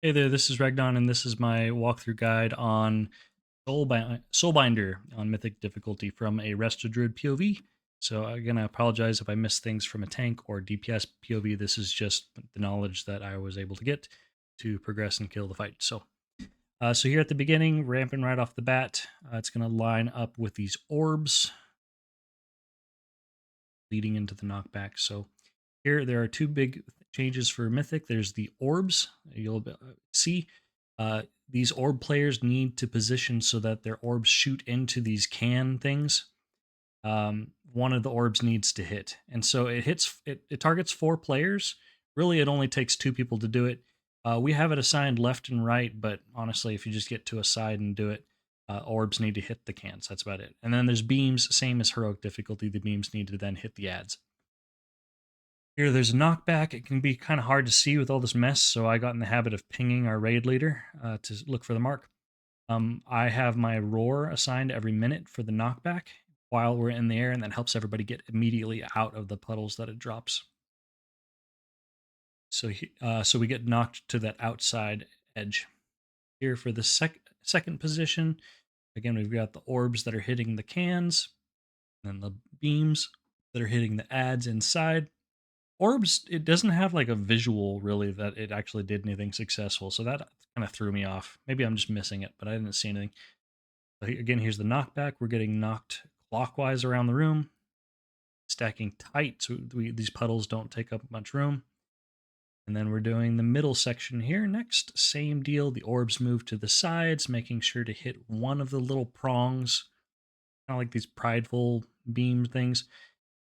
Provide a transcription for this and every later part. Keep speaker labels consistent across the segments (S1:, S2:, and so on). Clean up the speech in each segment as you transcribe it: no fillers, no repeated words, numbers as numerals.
S1: Hey there, this is Ragnon, and this is my walkthrough guide on Soulbinder on Mythic difficulty from a Resto Druid POV. So again, I apologize if I miss things from a tank or DPS POV. This is just the knowledge that I was able to get to progress and kill the fight. So here at the beginning, ramping right off the bat, it's going to line up with these orbs leading into the knockback. So here there are two big changes for Mythic. There's the orbs. You'll see these orb players need to position so that their orbs shoot into these can things. One of the orbs needs to hit, and so it targets 4 players. Really, it only takes 2 people to do it. We have it assigned left and right, but honestly, if you just get to a side and do it, orbs need to hit the cans. That's about it. And then there's beams, same as heroic difficulty. The beams need to then hit the ads. Here, there's a knockback. It can be kind of hard to see with all this mess, so I got in the habit of pinging our raid leader to look for the mark. I have my roar assigned every minute for the knockback while we're in the air, and that helps everybody get immediately out of the puddles that it drops. So we get knocked to that outside edge. Here for the second position, again, we've got the orbs that are hitting the cans, and then the beams that are hitting the ads inside. Orbs, it doesn't have like a visual really that it actually did anything successful, so that kind of threw me off. Maybe I'm just missing it, but I didn't see anything. Again, here's the knockback. We're getting knocked clockwise around the room, stacking tight so these puddles don't take up much room. And then we're doing the middle section here next. Same deal. The orbs move to the sides, making sure to hit one of the little prongs, kind of like these prideful beam things.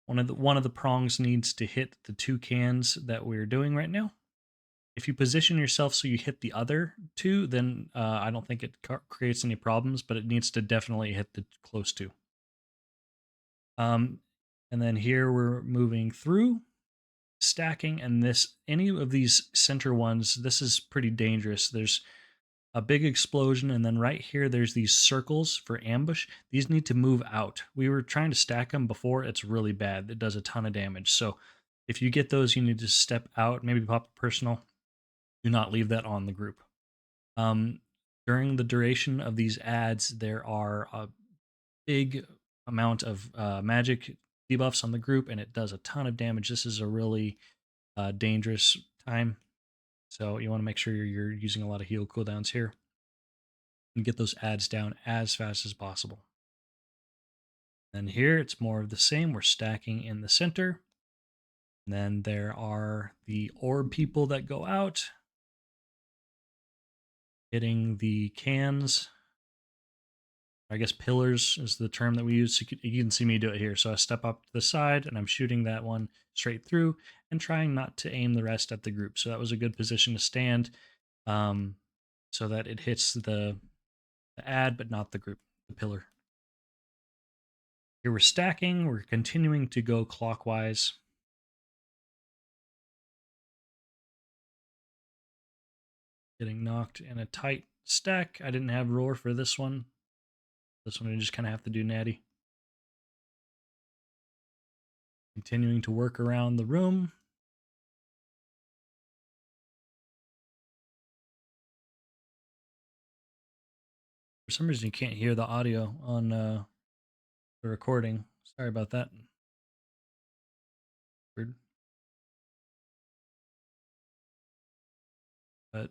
S1: One of the prongs needs to hit the 2 cans that we're doing right now. If you position yourself so you hit the other 2, then I don't think it creates any problems, but it needs to definitely hit the close 2. And then here we're moving through, stacking, and any of these center ones, this is pretty dangerous. There's a big explosion, and then right here there's these circles for ambush. These need to move out. We were trying to stack them before. It's really bad. It does a ton of damage. So if you get those, you need to step out, maybe pop a personal. Do not leave that on the group. During the duration of these ads, there are a big amount of magic debuffs on the group, and it does a ton of damage. This is a really dangerous time. So you want to make sure you're using a lot of heal cooldowns here and get those ads down as fast as possible. And here it's more of the same. We're stacking in the center. And then there are the orb people that go out, hitting the cans. I guess pillars is the term that we use. So you can see me do it here. So I step up to the side and I'm shooting that one straight through and trying not to aim the rest at the group. So that was a good position to stand so that it hits the ad, but not the group, the pillar. Here we're stacking. We're continuing to go clockwise. Getting knocked in a tight stack. I didn't have roar for this one. This one I just kind of have to do natty. Continuing to work around the room. For some reason you can't hear the audio on the recording. Sorry about that. Weird. But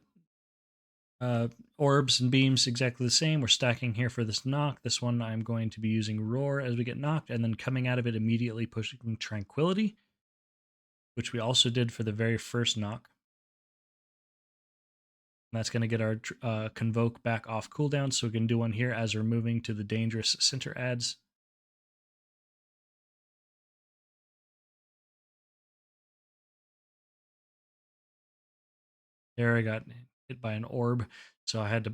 S1: orbs and beams exactly the same. We're stacking here for this knock. This one I'm going to be using roar as we get knocked, and then coming out of it immediately pushing tranquility, which we also did for the very first knock. And that's going to get our convoke back off cooldown, so we can do one here as we're moving to the dangerous center ads. There, I got hit by an orb, so I had to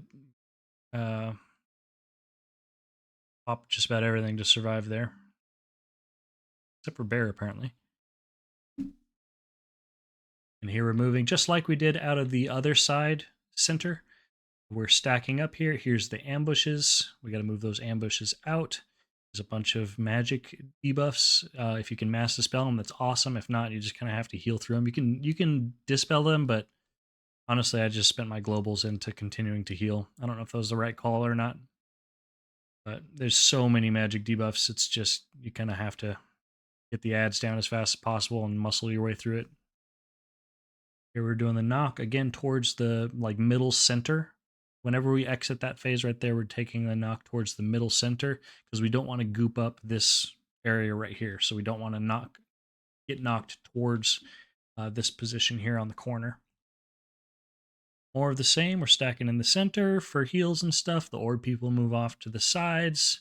S1: pop just about everything to survive there. Except for bear, apparently. And here we're moving just like we did out of the other side center. We're stacking up here. Here's the ambushes. We got to move those ambushes out. There's a bunch of magic debuffs. If you can mass dispel them, that's awesome. If not, you just kind of have to heal through them. You can dispel them, but Honestly, I just spent my globals into continuing to heal. I don't know if that was the right call or not. But there's so many magic debuffs, it's just, you kind of have to get the ads down as fast as possible and muscle your way through it. Here we're doing the knock, again, towards the like middle center. Whenever we exit that phase right there, we're taking the knock towards the middle center because we don't want to goop up this area right here. So we don't want to get knocked towards this position here on the corner. More of the same, we're stacking in the center for heals and stuff. The orb people move off to the sides.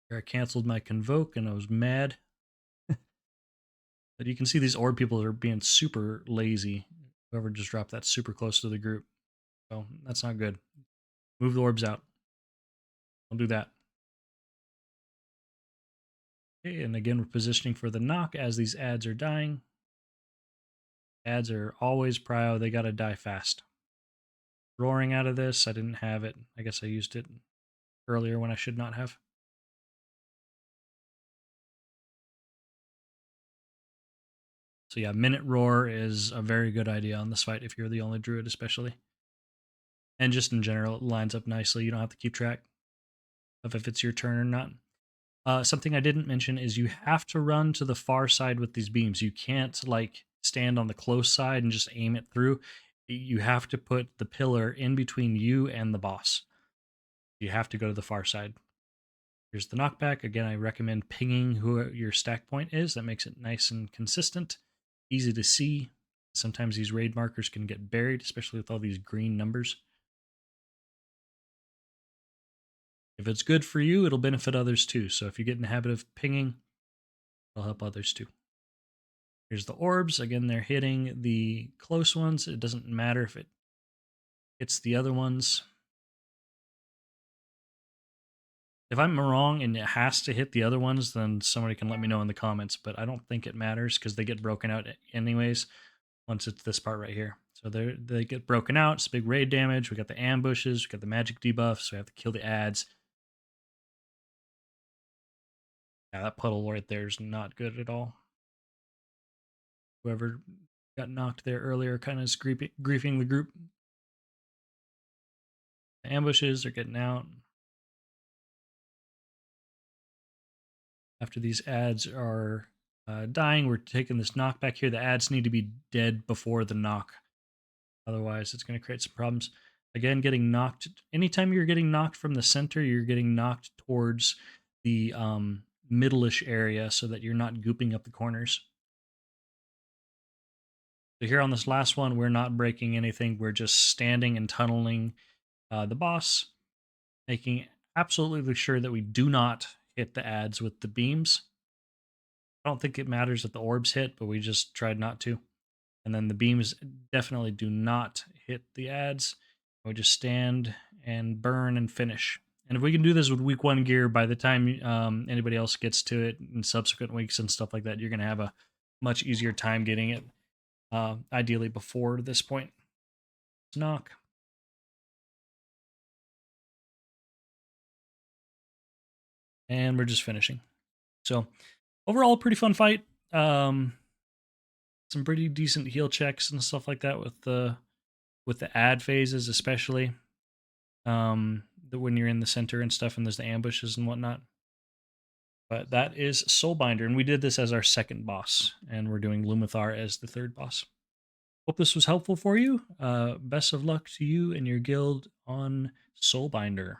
S1: Here I canceled my convoke and I was mad. But you can see these orb people are being super lazy. Whoever just dropped that super close to the group. So that's not good. Move the orbs out. Don't do that. Okay, and again, we're positioning for the knock as these ads are dying. Ads are always prio. They got to die fast. Roaring out of this. I didn't have it. I guess I used it earlier when I should not have. So yeah, minute roar is a very good idea on this fight if you're the only druid especially. And just in general, it lines up nicely. You don't have to keep track of if it's your turn or not. Something I didn't mention is you have to run to the far side with these beams. You can't like stand on the close side and just aim it through. You have to put the pillar in between you and the boss. You have to go to the far side. Here's the knockback. Again, I recommend pinging who your stack point is. That makes it nice and consistent, easy to see. Sometimes these raid markers can get buried, especially with all these green numbers. If it's good for you, it'll benefit others too. So if you get in the habit of pinging, it'll help others too. Here's the orbs. Again, they're hitting the close ones. It doesn't matter if it hits the other ones. If I'm wrong and it has to hit the other ones, then somebody can let me know in the comments. But I don't think it matters because they get broken out anyways once it's this part right here. So they get broken out. It's big raid damage. We got the ambushes. We got the magic debuffs. So we have to kill the ads. Yeah, that puddle right there is not good at all. Whoever got knocked there earlier kind of is griefing the group. The ambushes are getting out. After these ads are dying, we're taking this knockback here. The ads need to be dead before the knock. Otherwise, it's going to create some problems. Again, getting knocked. Anytime you're getting knocked from the center, you're getting knocked towards the middle-ish area so that you're not gooping up the corners. So here on this last one, we're not breaking anything. We're just standing and tunneling the boss, making absolutely sure that we do not hit the ads with the beams. I don't think it matters that the orbs hit, but we just tried not to. And then the beams definitely do not hit the ads. We just stand and burn and finish. And if we can do this with week 1 gear, by the time anybody else gets to it in subsequent weeks and stuff like that, you're going to have a much easier time getting it. Ideally before this point. Knock. And we're just finishing. So overall, pretty fun fight. Some pretty decent heal checks and stuff like that with the ad phases, especially when you're in the center and stuff, and there's the ambushes and whatnot. But that is Soulbinder, and we did this as our second boss, and we're doing Lumathar as the third boss. Hope this was helpful for you. Best of luck to you and your guild on Soulbinder.